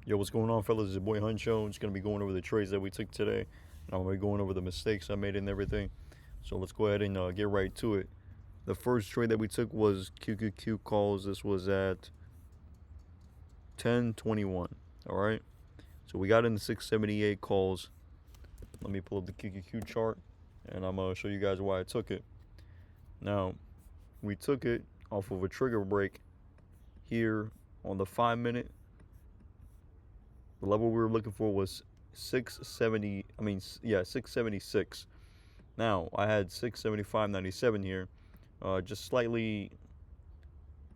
Yo, what's going on, fellas? It's your boy Huncho. I'm just going to be going over the trades that we took today. And I'm going to be going over the mistakes I made and everything. So let's go ahead and get right to it. The first trade that we took was QQQ calls. This was at 10:21. All right. So we got into 678 calls. Let me pull up the QQQ chart, and I'm going to show you guys why I took it. Now, we took it off of a trigger break here on the 5 minute. The level we were looking for was 670. 676. Now I had 675.97 here, just slightly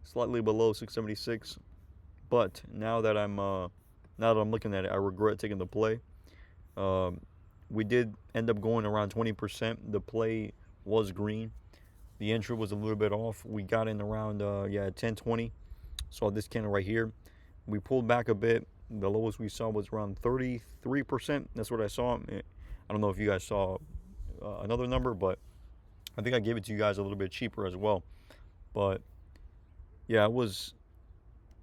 below 676. But now that I'm looking at it, I regret taking the play. Um, we did end up going around 20%. The play was green. The entry was a little bit off. We got in around 10:20. Saw this candle right here. We pulled back a bit. The lowest we saw was around 33%. That's what I saw. I don't know if you guys saw another number, but I think I gave it to you guys a little bit cheaper as well. But yeah, I was,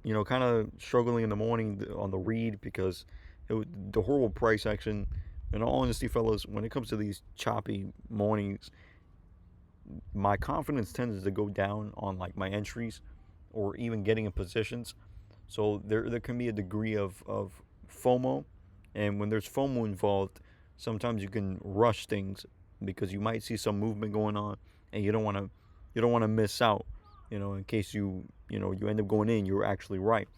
kind of struggling in the morning on the read because the horrible price action. In all honesty, fellas, when it comes to these choppy mornings, my confidence tends to go down on like my entries or even getting in positions. So there can be a degree of FOMO, and when there's FOMO involved, sometimes you can rush things because you might see some movement going on, and you don't want to miss out. In case you end up going in, you're actually right.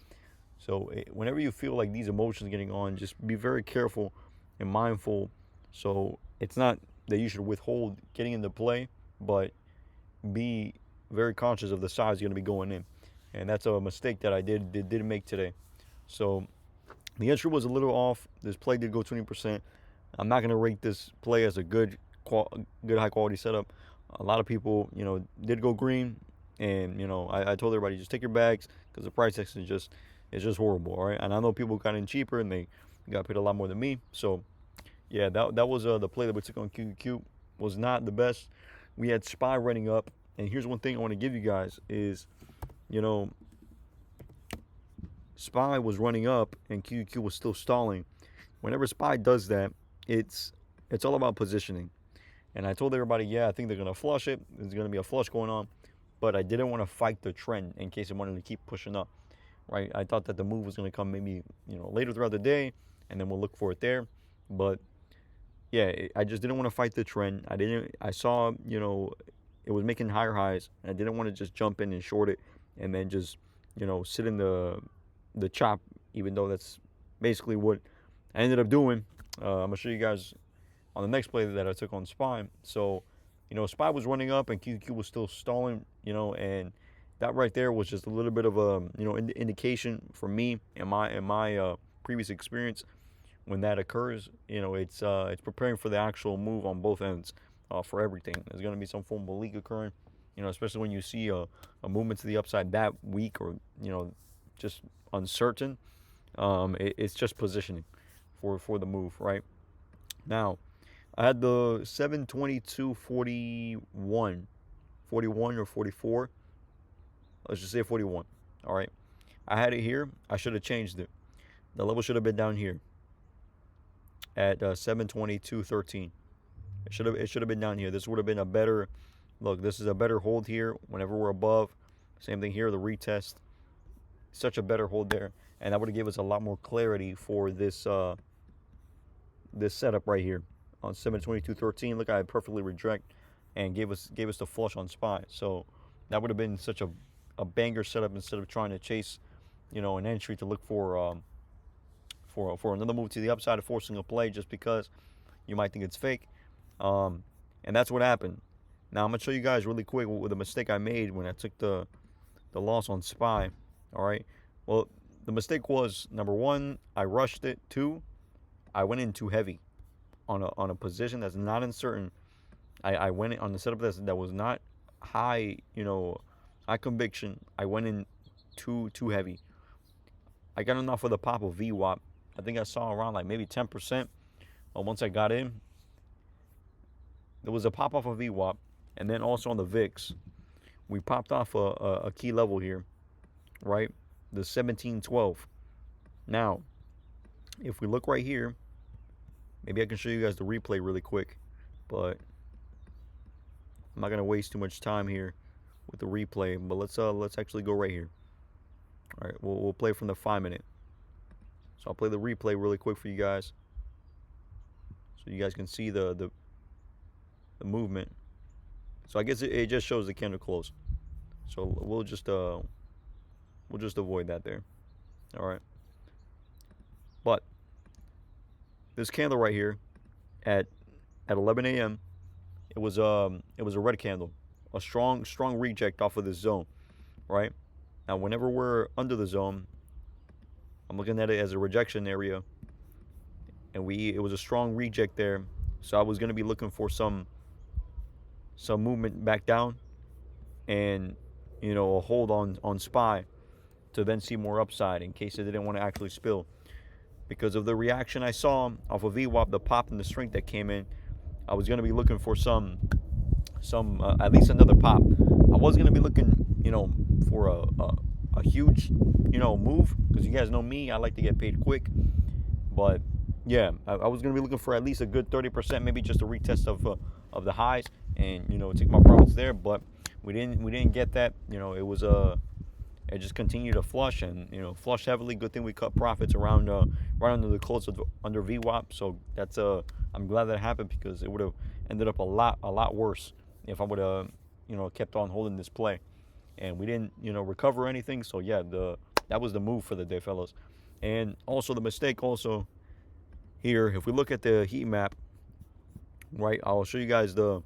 So whenever you feel like these emotions getting on, just be very careful and mindful. So it's not that you should withhold getting into play, but be very conscious of the size you're going to be going in. And that's a mistake that I did make today. So the entry was a little off. This play did go 20%. I'm not going to rate this play as a good high quality setup. A lot of people, did go green, and I told everybody just take your bags because the price action is just horrible. All right, and I know people got in cheaper and they got paid a lot more than me. So yeah, that was the play that we took on QQQ was not the best. We had SPY running up, and here's one thing I want to give you guys is, you know, SPY was running up and QQQ was still stalling. Whenever SPY does that, it's all about positioning. And I told everybody, yeah, I think they're gonna flush it. There's gonna be a flush going on, but I didn't want to fight the trend in case it wanted to keep pushing up. Right? I thought that the move was gonna come maybe later throughout the day, and then we'll look for it there. But yeah, I just didn't want to fight the trend. I didn't. I saw it was making higher highs, and I didn't want to just jump in and short it, and then just sit in the chop. Even though that's basically what I ended up doing. I'm gonna show you guys on the next play that I took on SPY. So SPY was running up and QQ was still stalling. And that right there was just a little bit of a indication for me and my previous experience. When that occurs, it's preparing for the actual move on both ends, for everything. There's going to be some form of leak occurring, especially when you see a movement to the upside that weak or just uncertain. It's just positioning for the move, right? Now, I had the 722.41, 41 or 44. Let's just say 41. All right, I had it here. I should have changed it. The level should have been down here at 722.13. It should have been down here. This would have been a better look. This is a better hold here. Whenever we're above, same thing here. The retest, such a better hold there, and that would have given us a lot more clarity for this setup right here on 722.13. Look, I perfectly reject and gave us the flush on SPY. So that would have been such a banger setup instead of trying to chase an entry to look for another move to the upside of forcing a play just because you might think it's fake. And that's what happened. Now I'm gonna show you guys really quick with a mistake I made when I took the loss on SPY. All right. Well, the mistake was number one, I rushed it. Two, I went in too heavy on a position that's not uncertain. I went in on the setup that was not high, high conviction. I went in too heavy. I got enough for the pop of VWAP. I think I saw around like maybe 10%. Once I got in, there was a pop off of VWAP, and then also on the VIX, we popped off a key level here, right? The 1712. Now, if we look right here, maybe I can show you guys the replay really quick, but I'm not gonna waste too much time here with the replay. But let's actually go right here. All right, we'll play from the 5 minute. So I'll play the replay really quick for you guys, so you guys can see the movement. So I guess it just shows the candle close. So we'll just avoid that there. All right. But this candle right here at 11 a.m. it was a red candle, a strong reject off of this zone, right? Now whenever we're under the zone, I'm looking at it as a rejection area, and it was a strong reject there. So I was going to be looking for some movement back down, and a hold on SPY to then see more upside in case it didn't want to actually spill. Because of the reaction I saw off of VWAP, the pop and the strength that came in, I was going to be looking for some at least another pop. I was going to be looking, for a huge, move, because you guys know me, I like to get paid quick. But yeah, I was going to be looking for at least a good 30%, maybe just a retest of the highs, and take my profits there. But we didn't get that. It just continued to flush, and flush heavily. Good thing we cut profits around right under the close under VWAP. So that's I'm glad that happened, because it would have ended up a lot worse if I would have kept on holding this play, and we didn't recover anything. So yeah, that was the move for the day, fellas. And also the mistake also here, if we look at the heat map, right, I'll show you guys the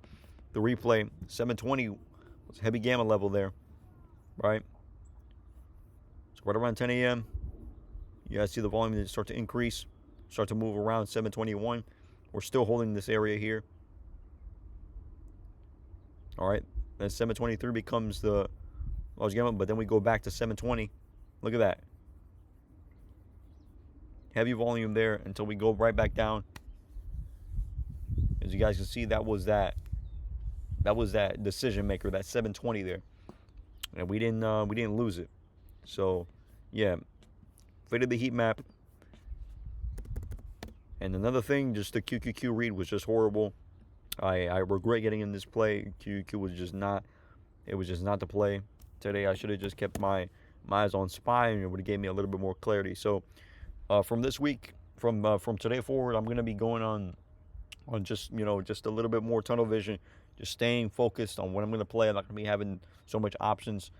replay. 720 was heavy gamma level there, right? So right around 10 a.m., you guys see the volume start to increase, start to move around 721. We're still holding this area here. All right, then 723 becomes the large gamma, but then we go back to 720. Look at that. Heavy volume there until we go right back down. As you guys can see, that was that decision maker, that 720 there, and we didn't lose it. So yeah, faded the heat map. And another thing, just the QQQ read was just horrible. I regret getting in this play. QQQ was just not the play today. I should have just kept my eyes on SPY, and it would have gave me a little bit more clarity. So from this week, from today forward, I'm going to be going on just a little bit more tunnel vision, just staying focused on what I'm going to play. I'm not going to be having so much options.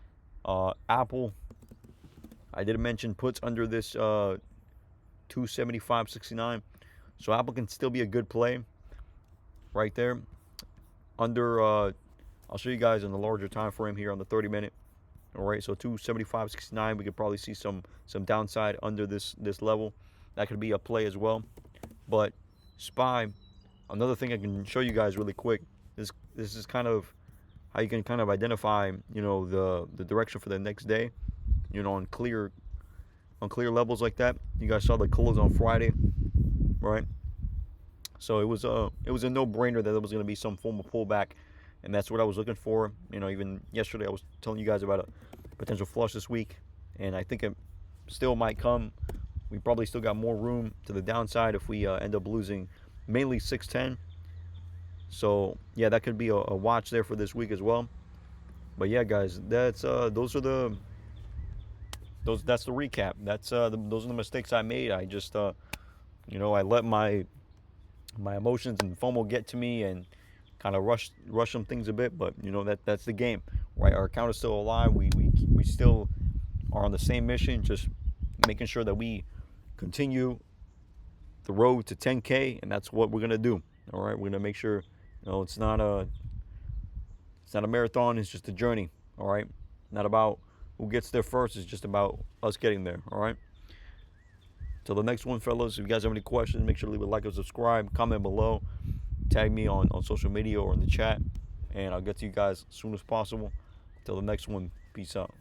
Apple, I did mention puts under this 275.69, so Apple can still be a good play right there. Under I'll show you guys in the larger time frame here on the 30-minute. All right, so 275.69, we could probably see some downside under this level. That could be a play as well. But SPY, another thing I can show you guys really quick. This is kind of how you can kind of identify the direction for the next day. On clear levels like that. You guys saw the close on Friday, right? So it was a no-brainer that there was going to be some form of pullback, and that's what I was looking for. Even yesterday I was telling you guys about a potential flush this week, and I think it still might come. We probably still got more room to the downside if we end up losing mainly 610. So yeah, that could be a watch there for this week as well. But yeah, guys, that's that's the recap. Those are the mistakes I made. I just I let my emotions and FOMO get to me and kind of rush some things a bit. But that's the game, right? Our account is still alive. We still are on the same mission, just making sure that we continue the road to 10K, and that's what we're gonna do. All right, we're gonna make sure it's not a marathon. It's just a journey. All right, not about who gets there first. It's just about us getting there. All right. Till the next one, fellas. If you guys have any questions, make sure to leave a like or subscribe. Comment below. Tag me on social media or in the chat, and I'll get to you guys as soon as possible. Till the next one. Peace out.